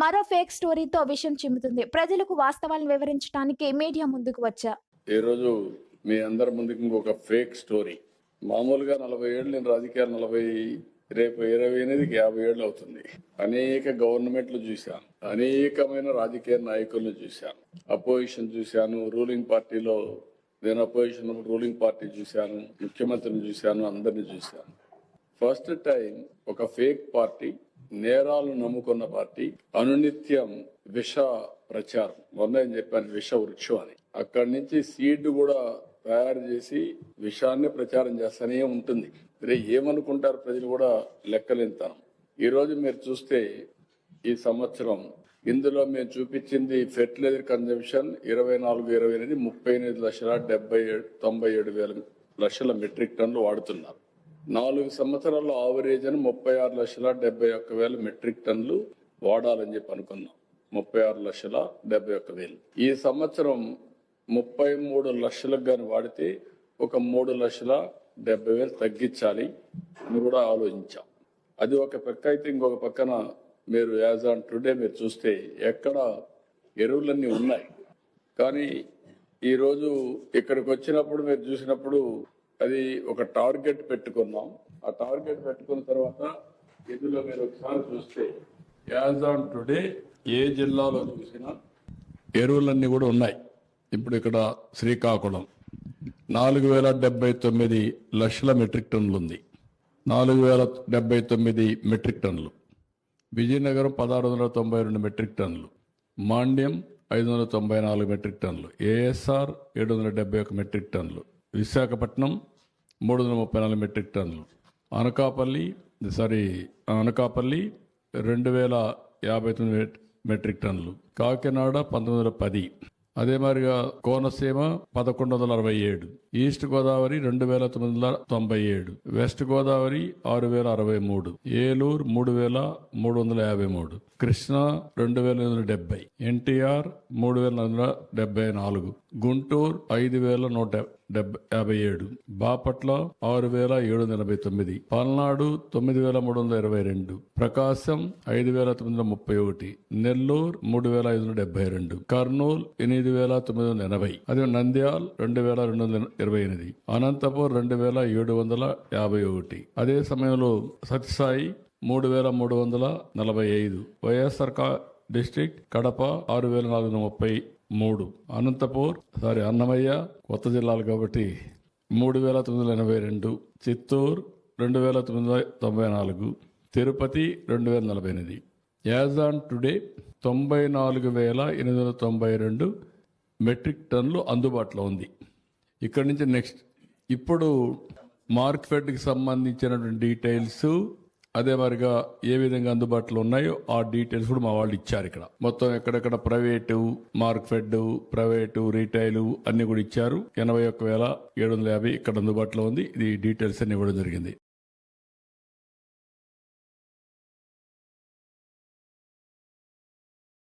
మరో ఫేక్ స్టోరీతో విషయం చిమ్ముతుంది. ప్రజలకు వాస్తవాలను వివరించడానికి మీడియా ముందుకు వచ్చా. ఈరోజు మీ అందరి ముందుకు ఇంకొక ఫేక్ స్టోరీ. మామూలుగా 40 ఏళ్ళు నేను రాజకీయాలు రేపు 28కి 50 ఏళ్ళు అవుతుంది. అనేక గవర్నమెంట్లు చూశాను, అనేకమైన రాజకీయ నాయకులను చూశాను, అపోజిషన్ చూశాను, రూలింగ్ పార్టీలో నేను అపోజిషన్ రూలింగ్ పార్టీ చూశాను, ముఖ్యమంత్రిని చూశాను, అందరిని చూశాను. ఫస్ట్ టైం ఒక ఫేక్ పార్టీ, నేరాలను నమ్ముకున్న పార్టీ, అనునిత్యం విష ప్రచారం. మొన్న ఏం చెప్పాను, విష వృక్షం అని. అక్కడి నుంచి సీడ్ కూడా తయారు చేసి విషాన్ని ప్రచారం చేస్తూనే ఉంటుంది. ఏమనుకుంటారు ప్రజలు కూడా లెక్కలేంతనం. ఈరోజు మీరు చూస్తే ఈ సంవత్సరం ఇందులో మేము చూపించింది ఫెర్టిలైజర్ కన్జంప్షన్ 24-28 38,97,97 మెట్రిక్ టన్నులు వాడుతున్నారు. 4 సంవత్సరాల్లో ఆవరేజ్ అని 36,71,000 మెట్రిక్ టన్నులు వాడాలని చెప్పి అనుకున్నాం. 36,71,000. ఈ సంవత్సరం 33 లక్షలకు గాని వాడితే ఒక 3,70,000 తగ్గించాలి అని కూడా ఆలోచించాం. అది ఒక పక్క అయితే, ఇంకొక పక్కన మీరు యాజ్ ఆన్ టుడే మీరు చూస్తే ఎక్కడ ఎరువులన్నీ ఉన్నాయి. కానీ ఈరోజు ఇక్కడికి వచ్చినప్పుడు మీరు చూసినప్పుడు అది ఒక టార్గెట్ పెట్టుకున్నాం. ఆ టార్గెట్ పెట్టుకున్న తర్వాత ఇందులో మీరు ఒకసారి చూస్తే యాజ్ ఆన్ టుడే ఏ జిల్లాలో చూసినా ఎరువులన్నీ కూడా ఉన్నాయి. ఇప్పుడు ఇక్కడ శ్రీకాకుళం 4,079 లక్షల మెట్రిక్ టన్నులు ఉంది, 4,079 మెట్రిక్ టన్నులు. విజయనగరం 1,692 మెట్రిక్ టన్నులు, మాండ్యం 594 మెట్రిక్ టన్నులు, ఏఎస్ఆర్ 771 మెట్రిక్ టన్నులు, విశాఖపట్నం 334 మెట్రిక్ టన్నులు, అనకాపల్లి 2,059 మెట్రిక్ టన్నులు, కాకినాడ 1,910, అదే మాదిరిగా కోనసీమ 1,167, ఈస్ట్ గోదావరి 2,997, వెస్ట్ గోదావరి 6,063, ఏలూరు 3,353, కృష్ణా 2,870, ఎన్టీఆర్ 3,474, గుంటూరు 5,157, బాపట్ల 6,789, పల్నాడు 9,322, ప్రకాశం 5,931, నెల్లూరు 3,572, కర్నూలు 8,980, అదే నంద్యాల 2,228, అనంతపూర్ 2,751, అదే సమయంలో సత్యసాయి 3,345, వైఎస్ఆర్ డిస్ట్రిక్ట్ కడప 6,433, అన్నమయ్య కొత్త జిల్లాలు కాబట్టి 3,982, Chittoor 2,994, Tirupati 2,048. As on today 94,892 metric టన్నులు అందుబాటులో ఉంది. ఇక్కడి నుంచి నెక్స్ట్ ఇప్పుడు మార్కెట్కి సంబంధించినటువంటి డీటెయిల్స్, అదే మరిగా ఏ విధంగా అందుబాటులో ఉన్నాయో ఆ డీటెయిల్స్ కూడా మా వాళ్ళు ఇచ్చారు. ఇక్కడ మొత్తం ఎక్కడెక్కడ ప్రైవేటు మార్కెట్, ప్రైవేటు రీటైల్ అన్ని కూడా ఇచ్చారు. 81,750 ఇక్కడ అందుబాటులో ఉంది. ఇది డీటెయిల్స్ అన్ని ఇవ్వడం జరిగింది.